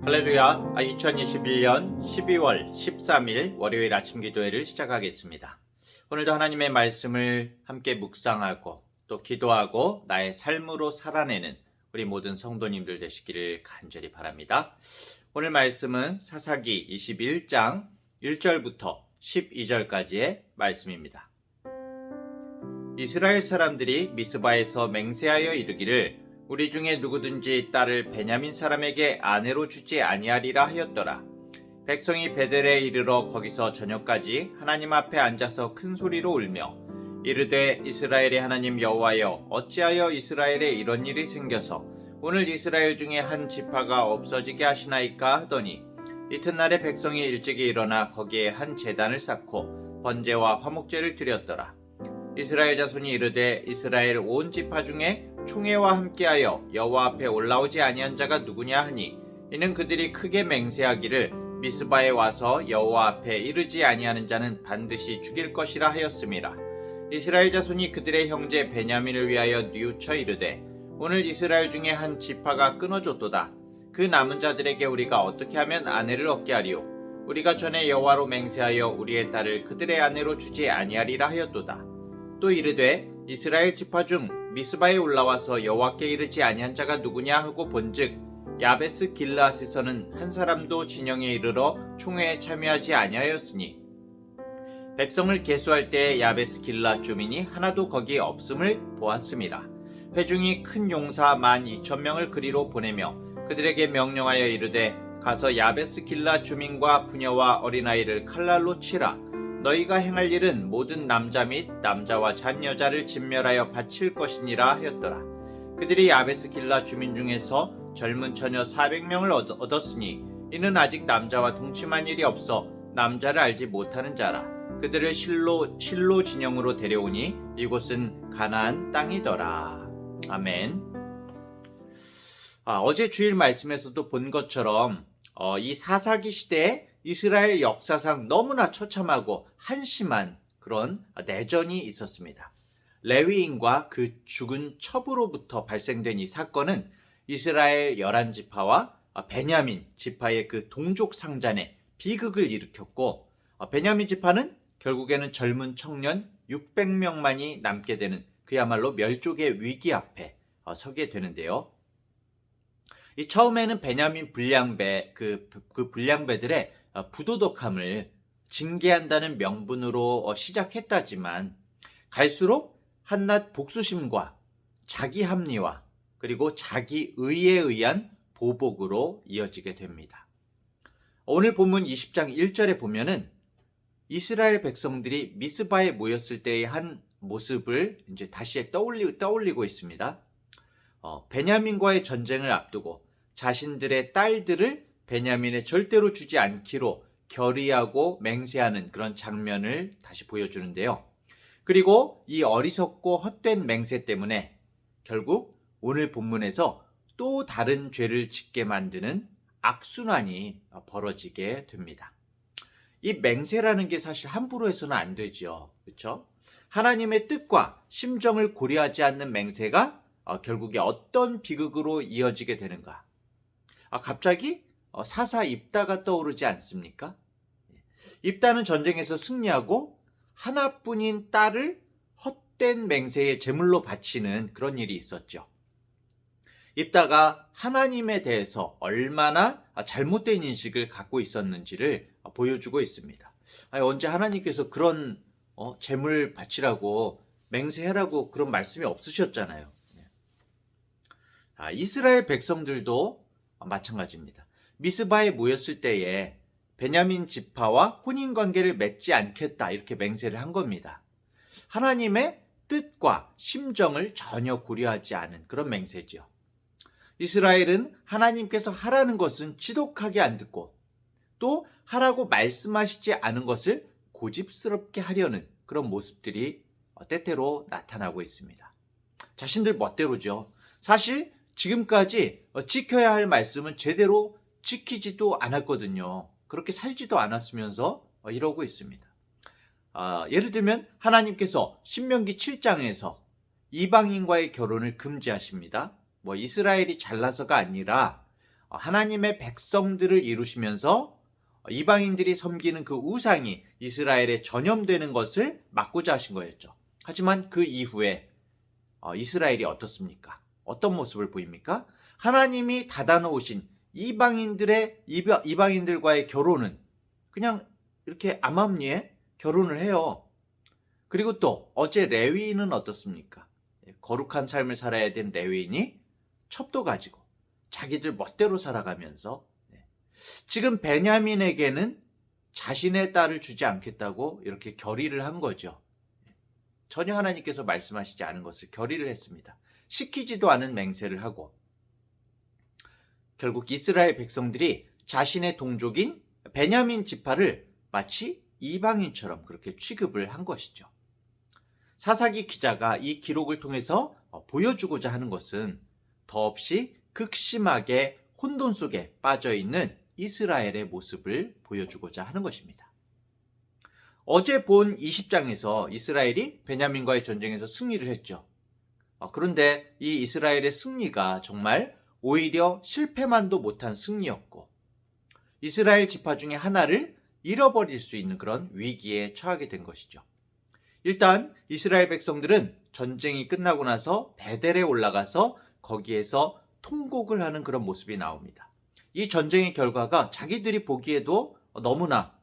할렐루야, 2021년 12월 13일 월요일 아침 기도회를 시작하겠습니다. 오늘도 하나님의 말씀을 함께 묵상하고 또 기도하고 나의 삶으로 살아내는 우리 모든 성도님들 되시기를 간절히 바랍니다. 오늘 말씀은 사사기 21장 1절부터 12절까지의 말씀입니다. 이스라엘 사람들이 미스바에서 맹세하여 이르기를 우리 중에 누구든지 딸을 베냐민 사람에게 아내로 주지 아니하리라 하였더라. 백성이 베델에 이르러 거기서 저녁까지 하나님 앞에 앉아서 큰 소리로 울며 이르되 이스라엘의 하나님 여호와여 어찌하여 이스라엘에 이런 일이 생겨서 오늘 이스라엘 중에 한 지파가 없어지게 하시나이까 하더니 이튿날에 백성이 일찍이 일어나 거기에 한 제단을 쌓고 번제와 화목제를 드렸더라. 이스라엘 자손이 이르되 이스라엘 온 지파 중에 총회와 함께하여 여호와 앞에 올라오지 아니한 자가 누구냐 하니 이는 그들이 크게 맹세하기를 미스바에 와서 여호와 앞에 이르지 아니하는 자는 반드시 죽일 것이라 하였음이라. 이스라엘 자손이 그들의 형제 베냐민을 위하여 뉘우쳐 이르되 오늘 이스라엘 중에 한 지파가 끊어졌도다. 그 남은 자들에게 우리가 어떻게 하면 아내를 얻게 하리요? 우리가 전에 여호와로 맹세하여 우리의 딸을 그들의 아내로 주지 아니하리라 하였도다. 또 이르되 이스라엘 지파 중 미스바에 올라와서 여호와께 이르지 아니한 자가 누구냐 하고 본즉 야베스 길르앗에서는 한 사람도 진영에 이르러 총회에 참여하지 아니하였으니 백성을 계수할 때에 야베스 길르앗 주민이 하나도 거기에 없음을 보았음이라. 회중이 큰 용사 12,000명을 그리로 보내며 그들에게 명령하여 이르되 가서 야베스 길르앗 주민과 부녀와 어린아이를 칼날로 치라. 너희가 행할 일은 모든 남자 및 남자와 잔 여자를 진멸하여 바칠 것이니라 하였더라. 그들이 야베스 길르앗 주민 중에서 젊은 처녀 400명을 얻었으니 이는 아직 남자와 동침한 일이 없어 남자를 알지 못하는 자라. 그들을 실로 진영으로 데려오니 이곳은 가나안 땅이더라. 아멘. 어제 주일 말씀에서도 본 것처럼 이 사사기 시대에 이스라엘 역사상 너무나 처참하고 한심한 그런 내전이 있었습니다. 레위인과 그 죽은 첩으로부터 발생된 이 사건은 이스라엘 11지파와 베냐민 지파의 그 동족 상잔의 비극을 일으켰고 베냐민 지파는 결국에는 젊은 청년 600명만이 남게 되는 그야말로 멸족의 위기 앞에 서게 되는데요. 이 처음에는 베냐민 불량배 그 불량배들의 부도덕함을 징계한다는 명분으로 시작했다지만 갈수록 한낱 복수심과 자기 합리화 그리고 자기 의에 의한 보복으로 이어지게 됩니다. 오늘 본문 20장 1절에 보면은 이스라엘 백성들이 미스바에 모였을 때의 한 모습을 이제 다시 떠올리고 있습니다. 베냐민과의 전쟁을 앞두고 자신들의 딸들을 베냐민에 절대로 주지 않기로 결의하고 맹세하는 그런 장면을 다시 보여주는데요. 그리고 이 어리석고 헛된 맹세 때문에 결국 오늘 본문에서 또 다른 죄를 짓게 만드는 악순환이 벌어지게 됩니다. 이 맹세라는 게 사실 함부로 해서는 안 되죠. 그렇죠? 하나님의 뜻과 심정을 고려하지 않는 맹세가 결국에 어떤 비극으로 이어지게 되는가? 갑자기 사사 입다가 떠오르지 않습니까? 입다는 전쟁에서 승리하고 하나뿐인 딸을 헛된 맹세의 제물로 바치는 그런 일이 있었죠. 입다가 하나님에 대해서 얼마나 잘못된 인식을 갖고 있었는지를 보여주고 있습니다. 언제 하나님께서 그런 제물 바치라고 맹세해라고 그런 말씀이 없으셨잖아요. 이스라엘 백성들도 마찬가지입니다. 미스바에 모였을 때에 베냐민 지파와 혼인관계를 맺지 않겠다 이렇게 맹세를 한 겁니다. 하나님의 뜻과 심정을 전혀 고려하지 않은 그런 맹세죠. 이스라엘은 하나님께서 하라는 것은 지독하게 안 듣고 또 하라고 말씀하시지 않은 것을 고집스럽게 하려는 그런 모습들이 때때로 나타나고 있습니다. 자신들 멋대로죠. 사실 지금까지 지켜야 할 말씀은 제대로 지키지도 않았거든요. 그렇게 살지도 않았으면서 이러고 있습니다. 예를 들면 하나님께서 신명기 7장에서 이방인과의 결혼을 금지하십니다. 이스라엘이 잘나서가 아니라 하나님의 백성들을 이루시면서 이방인들이 섬기는 그 우상이 이스라엘에 전염되는 것을 막고자 하신 거였죠. 하지만 그 이후에 이스라엘이 어떻습니까? 어떤 모습을 보입니까? 하나님이 닫아놓으신 이방인들과의 결혼은 그냥 이렇게 암암리에 결혼을 해요. 그리고 또 어제 레위인은 어떻습니까? 거룩한 삶을 살아야 된 레위인이 첩도 가지고 자기들 멋대로 살아가면서 지금 베냐민에게는 자신의 딸을 주지 않겠다고 이렇게 결의를 한 거죠. 전혀 하나님께서 말씀하시지 않은 것을 결의를 했습니다. 시키지도 않은 맹세를 하고 결국 이스라엘 백성들이 자신의 동족인 베냐민 지파를 마치 이방인처럼 그렇게 취급을 한 것이죠. 사사기 기자가 이 기록을 통해서 보여주고자 하는 것은 더없이 극심하게 혼돈 속에 빠져있는 이스라엘의 모습을 보여주고자 하는 것입니다. 어제 본 20장에서 이스라엘이 베냐민과의 전쟁에서 승리를 했죠. 그런데 이 이스라엘의 승리가 정말 오히려 실패만도 못한 승리였고 이스라엘 지파 중에 하나를 잃어버릴 수 있는 그런 위기에 처하게 된 것이죠. 일단 이스라엘 백성들은 전쟁이 끝나고 나서 베델에 올라가서 거기에서 통곡을 하는 그런 모습이 나옵니다. 이 전쟁의 결과가 자기들이 보기에도 너무나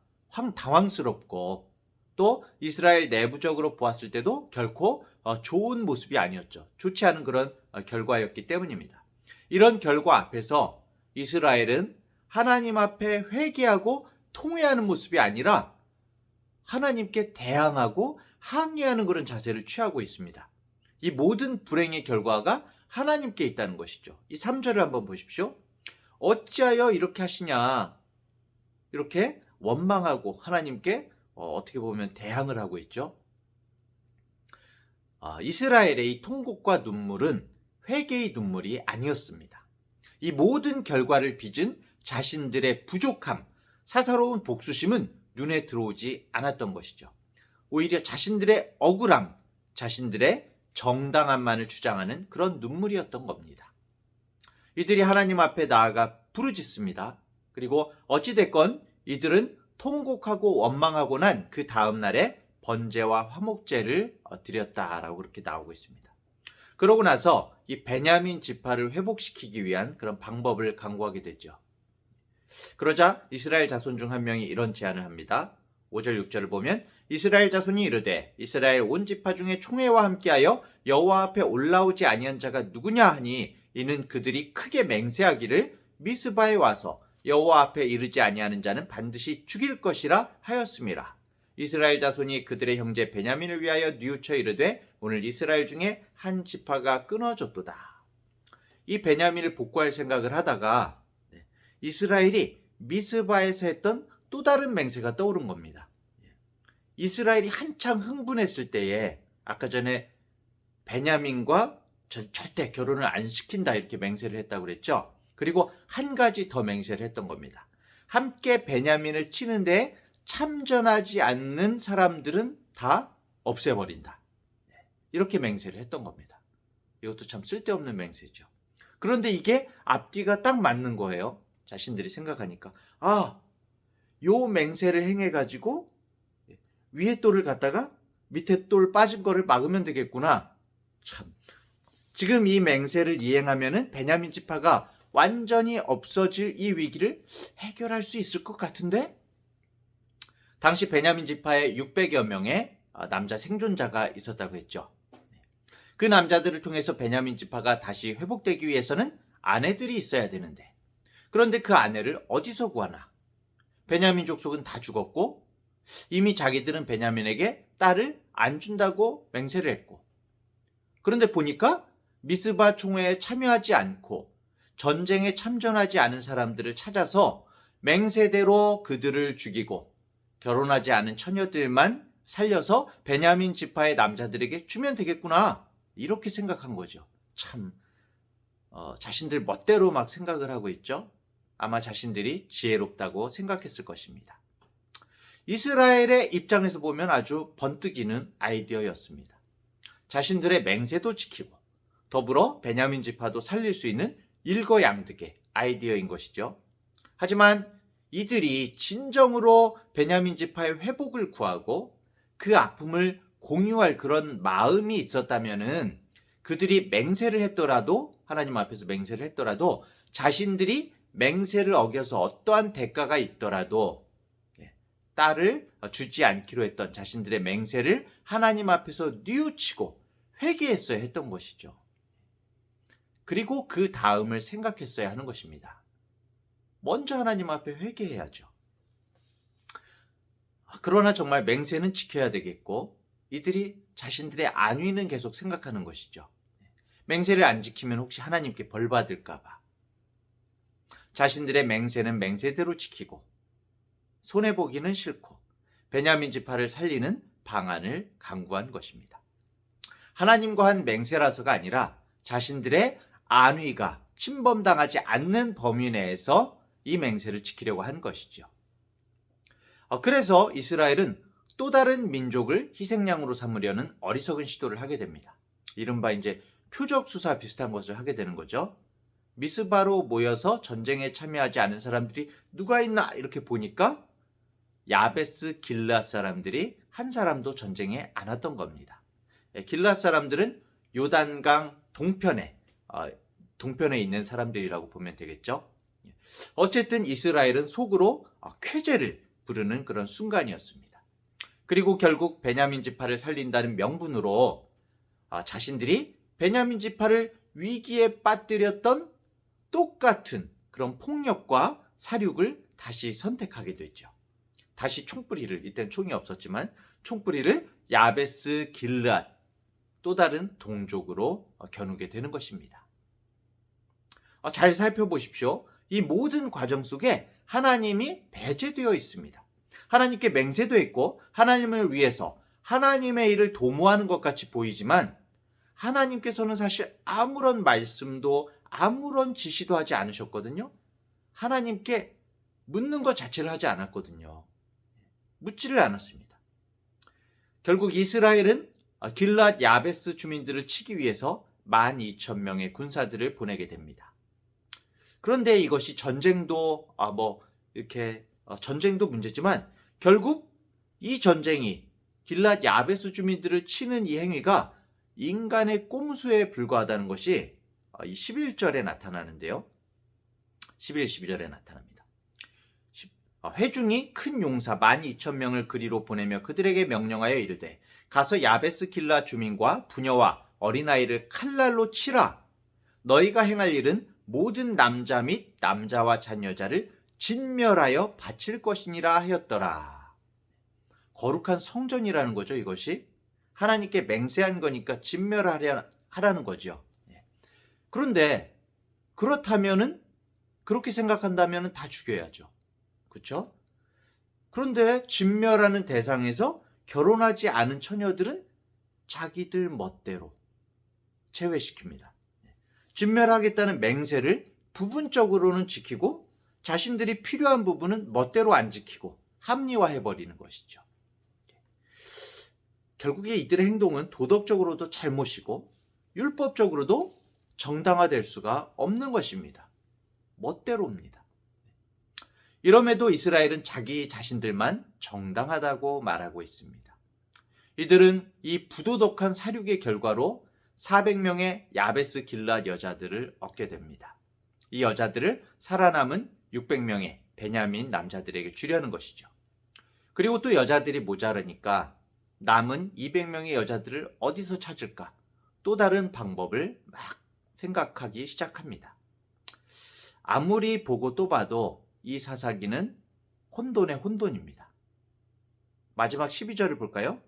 당황스럽고 또 이스라엘 내부적으로 보았을 때도 결코 좋은 모습이 아니었죠. 좋지 않은 그런 결과였기 때문입니다. 이런 결과 앞에서 이스라엘은 하나님 앞에 회개하고 통회하는 모습이 아니라 하나님께 대항하고 항의하는 그런 자세를 취하고 있습니다. 이 모든 불행의 결과가 하나님께 있다는 것이죠. 이 3절을 한번 보십시오. 어찌하여 이렇게 하시냐. 이렇게 원망하고 하나님께 어떻게 보면 대항을 하고 있죠. 이스라엘의 이 통곡과 눈물은 회개의 눈물이 아니었습니다. 이 모든 결과를 빚은 자신들의 부족함, 사사로운 복수심은 눈에 들어오지 않았던 것이죠. 오히려 자신들의 억울함, 자신들의 정당함만을 주장하는 그런 눈물이었던 겁니다. 이들이 하나님 앞에 나아가 부르짖습니다. 그리고 어찌됐건 이들은 통곡하고 원망하고 난 그 다음 날에 번제와 화목제를 드렸다라고 그렇게 나오고 있습니다. 그러고 나서 이 베냐민 지파를 회복시키기 위한 그런 방법을 강구하게 되죠. 그러자 이스라엘 자손 중 한 명이 이런 제안을 합니다. 5절 6절을 보면 이스라엘 자손이 이르되 이스라엘 온 지파 중에 총회와 함께하여 여호와 앞에 올라오지 아니한 자가 누구냐 하니 이는 그들이 크게 맹세하기를 미스바에 와서 여호와 앞에 이르지 아니하는 자는 반드시 죽일 것이라 하였음이라. 이스라엘 자손이 그들의 형제 베냐민을 위하여 뉘우쳐 이르되 오늘 이스라엘 중에 한 지파가 끊어졌도다. 이 베냐민을 복구할 생각을 하다가 이스라엘이 미스바에서 했던 또 다른 맹세가 떠오른 겁니다. 이스라엘이 한창 흥분했을 때에 아까 전에 베냐민과 절대 결혼을 안 시킨다 이렇게 맹세를 했다고 그랬죠. 그리고 한 가지 더 맹세를 했던 겁니다. 함께 베냐민을 치는데 참전하지 않는 사람들은 다 없애버린다. 이렇게 맹세를 했던 겁니다. 이것도 참 쓸데없는 맹세죠. 그런데 이게 앞뒤가 딱 맞는 거예요. 자신들이 생각하니까 요 맹세를 행해가지고 위에 돌을 갖다가 밑에 돌 빠진 거를 막으면 되겠구나. 참 지금 이 맹세를 이행하면은 베냐민 지파가 완전히 없어질 이 위기를 해결할 수 있을 것 같은데? 당시 베냐민 지파에 600여 명의 남자 생존자가 있었다고 했죠. 그 남자들을 통해서 베냐민 지파가 다시 회복되기 위해서는 아내들이 있어야 되는데 그런데 그 아내를 어디서 구하나? 베냐민 족속은 다 죽었고 이미 자기들은 베냐민에게 딸을 안 준다고 맹세를 했고 그런데 보니까 미스바 총회에 참여하지 않고 전쟁에 참전하지 않은 사람들을 찾아서 맹세대로 그들을 죽이고 결혼하지 않은 처녀들만 살려서 베냐민 지파의 남자들에게 주면 되겠구나 이렇게 생각한 거죠. 참 자신들 멋대로 막 생각을 하고 있죠. 아마 자신들이 지혜롭다고 생각했을 것입니다. 이스라엘의 입장에서 보면 아주 번뜩이는 아이디어였습니다. 자신들의 맹세도 지키고 더불어 베냐민 지파도 살릴 수 있는 일거양득의 아이디어인 것이죠. 하지만 이들이 진정으로 베냐민 지파의 회복을 구하고 그 아픔을 공유할 그런 마음이 있었다면은 그들이 맹세를 했더라도, 하나님 앞에서 맹세를 했더라도, 자신들이 맹세를 어겨서 어떠한 대가가 있더라도 딸을 주지 않기로 했던 자신들의 맹세를 하나님 앞에서 뉘우치고 회개했어야 했던 것이죠. 그리고 그 다음을 생각했어야 하는 것입니다. 먼저 하나님 앞에 회개해야죠. 그러나 정말 맹세는 지켜야 되겠고, 이들이 자신들의 안위는 계속 생각하는 것이죠. 맹세를 안 지키면 혹시 하나님께 벌 받을까봐. 자신들의 맹세는 맹세대로 지키고, 손해보기는 싫고, 베냐민 지파를 살리는 방안을 강구한 것입니다. 하나님과 한 맹세라서가 아니라 자신들의 안위가 침범당하지 않는 범위 내에서 이 맹세를 지키려고 한 것이죠. 그래서 이스라엘은 또 다른 민족을 희생양으로 삼으려는 어리석은 시도를 하게 됩니다. 이른바 이제 표적 수사 비슷한 것을 하게 되는 거죠. 미스바로 모여서 전쟁에 참여하지 않은 사람들이 누가 있나 이렇게 보니까 야베스 길앗 사람들이 한 사람도 전쟁에 안 왔던 겁니다. 길앗 사람들은 요단강 동편에 있는 사람들이라고 보면 되겠죠. 어쨌든 이스라엘은 속으로 쾌재를 부르는 그런 순간이었습니다. 그리고 결국 베냐민 지파를 살린다는 명분으로 자신들이 베냐민 지파를 위기에 빠뜨렸던 똑같은 그런 폭력과 사륙을 다시 선택하게 되죠. 다시 총뿌리를, 이때는 총이 없었지만 총뿌리를 야베스 길앗, 또 다른 동족으로 겨누게 되는 것입니다. 잘 살펴보십시오. 이 모든 과정 속에 하나님이 배제되어 있습니다. 하나님께 맹세도 했고 하나님을 위해서 하나님의 일을 도모하는 것 같이 보이지만 하나님께서는 사실 아무런 말씀도 아무런 지시도 하지 않으셨거든요. 하나님께 묻는 것 자체를 하지 않았거든요. 묻지를 않았습니다. 결국 이스라엘은 길랏 야베스 주민들을 치기 위해서 12,000명의 군사들을 보내게 됩니다. 그런데 이것이 전쟁도 전쟁도 문제지만 결국 이 전쟁이 길랏 야베스 주민들을 치는 이 행위가 인간의 꼼수에 불과하다는 것이 이 11절에 나타나는데요. 11, 12절에 나타납니다. 회중이 큰 용사 12,000명을 그리로 보내며 그들에게 명령하여 이르되 가서 야베스 길랏 주민과 부녀와 어린아이를 칼날로 치라. 너희가 행할 일은 모든 남자 및 남자와 자녀자를 진멸하여 바칠 것이니라 하였더라. 거룩한 성전이라는 거죠, 이것이. 하나님께 맹세한 거니까 진멸하라는 거죠. 그런데 그렇다면은, 그렇게 생각한다면 다 죽여야죠. 그렇죠? 그런데 진멸하는 대상에서 결혼하지 않은 처녀들은 자기들 멋대로 제외시킵니다. 진멸하겠다는 맹세를 부분적으로는 지키고 자신들이 필요한 부분은 멋대로 안 지키고 합리화해버리는 것이죠. 결국에 이들의 행동은 도덕적으로도 잘못이고 율법적으로도 정당화될 수가 없는 것입니다. 멋대로입니다. 이럼에도 이스라엘은 자기 자신들만 정당하다고 말하고 있습니다. 이들은 이 부도덕한 사륙의 결과로 400명의 야베스 길랏 여자들을 얻게 됩니다. 이 여자들을 살아남은 600명의 베냐민 남자들에게 주려는 것이죠. 그리고 또 여자들이 모자라니까 남은 200명의 여자들을 어디서 찾을까? 또 다른 방법을 막 생각하기 시작합니다. 아무리 보고 또 봐도 이 사사기는 혼돈의 혼돈입니다. 마지막 12절을 볼까요?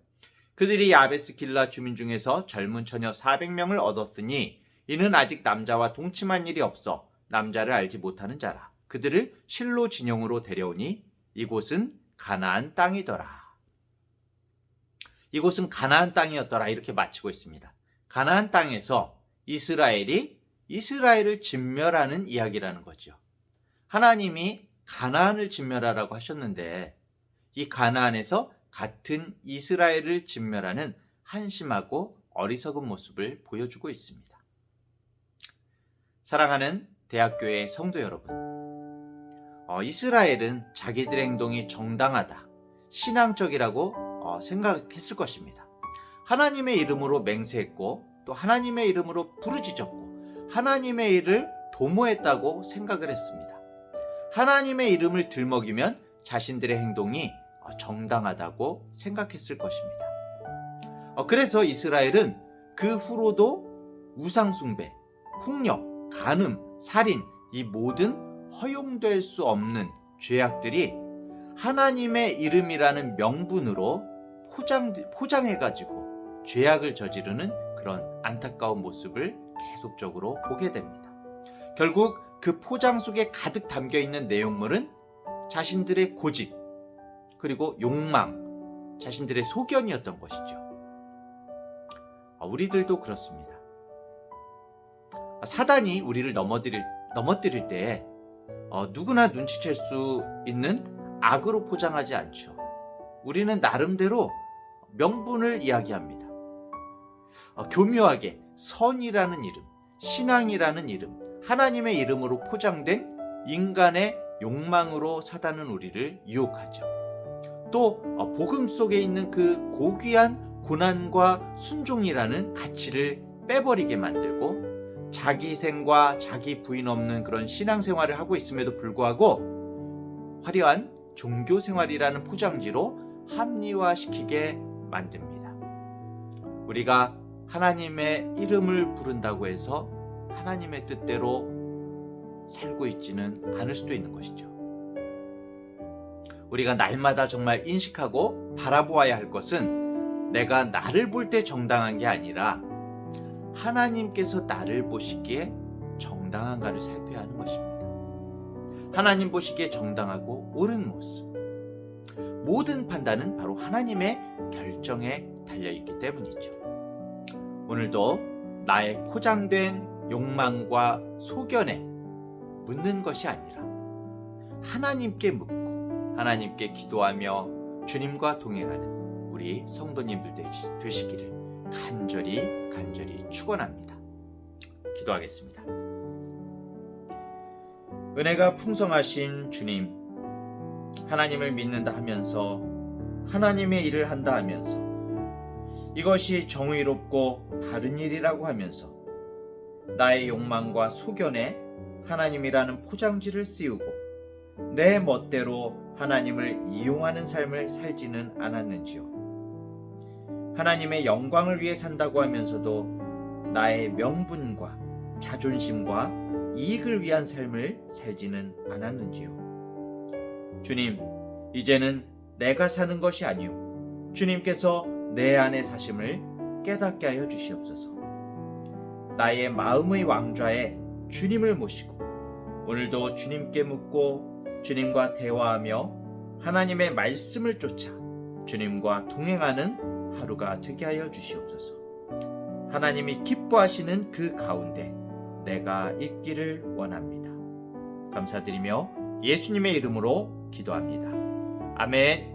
그들이 야베스 길랏 주민 중에서 젊은 처녀 400명을 얻었으니 이는 아직 남자와 동침한 일이 없어 남자를 알지 못하는 자라. 그들을 실로 진영으로 데려오니 이곳은 가나안 땅이더라. 이곳은 가나안 땅이었더라. 이렇게 마치고 있습니다. 가나안 땅에서 이스라엘을 진멸하는 이야기라는 거죠. 하나님이 가나안을 진멸하라고 하셨는데 이 가나안에서 같은 이스라엘을 진멸하는 한심하고 어리석은 모습을 보여주고 있습니다. 사랑하는 대학교의 성도 여러분, 이스라엘은 자기들의 행동이 정당하다, 신앙적이라고 생각했을 것입니다. 하나님의 이름으로 맹세했고 또 하나님의 이름으로 부르짖었고 하나님의 일을 도모했다고 생각을 했습니다. 하나님의 이름을 들먹이면 자신들의 행동이 정당하다고 생각했을 것입니다. 그래서 이스라엘은 그 후로도 우상숭배, 폭력, 간음, 살인, 이 모든 허용될 수 없는 죄악들이 하나님의 이름이라는 명분으로 포장해가지고 죄악을 저지르는 그런 안타까운 모습을 계속적으로 보게 됩니다. 결국 그 포장 속에 가득 담겨 있는 내용물은 자신들의 고집, 그리고 욕망, 자신들의 소견이었던 것이죠. 우리들도 그렇습니다. 사단이 우리를 넘어뜨릴 때 누구나 눈치챌 수 있는 악으로 포장하지 않죠. 우리는 나름대로 명분을 이야기합니다. 교묘하게 선이라는 이름, 신앙이라는 이름, 하나님의 이름으로 포장된 인간의 욕망으로 사단은 우리를 유혹하죠. 또 복음 속에 있는 그 고귀한 고난과 순종이라는 가치를 빼버리게 만들고 자기 희생과 자기 부인 없는 그런 신앙생활을 하고 있음에도 불구하고 화려한 종교생활이라는 포장지로 합리화시키게 만듭니다. 우리가 하나님의 이름을 부른다고 해서 하나님의 뜻대로 살고 있지는 않을 수도 있는 것이죠. 우리가 날마다 정말 인식하고 바라보아야 할 것은 내가 나를 볼 때 정당한 게 아니라 하나님께서 나를 보시기에 정당한가를 살펴야 하는 것입니다. 하나님 보시기에 정당하고 옳은 모습, 모든 판단은 바로 하나님의 결정에 달려있기 때문이죠. 오늘도 나의 포장된 욕망과 소견에 묻는 것이 아니라 하나님께 묻고 하나님께 기도하며 주님과 동행하는 우리 성도님들 되시기를 간절히 축원합니다. 기도하겠습니다. 은혜가 풍성하신 주님, 하나님을 믿는다 하면서 하나님의 일을 한다 하면서 이것이 정의롭고 바른 일이라고 하면서 나의 욕망과 소견에 하나님이라는 포장지를 씌우고 내 멋대로 하나님을 이용하는 삶을 살지는 않았는지요. 하나님의 영광을 위해 산다고 하면서도 나의 명분과 자존심과 이익을 위한 삶을 살지는 않았는지요. 주님, 이제는 내가 사는 것이 아니요 주님께서 내 안에 사심을 깨닫게 하여 주시옵소서. 나의 마음의 왕좌에 주님을 모시고 오늘도 주님께 묻고 주님과 대화하며 하나님의 말씀을 쫓아 주님과 동행하는 하루가 되게 하여 주시옵소서. 하나님이 기뻐하시는 그 가운데 내가 있기를 원합니다. 감사드리며 예수님의 이름으로 기도합니다. 아멘.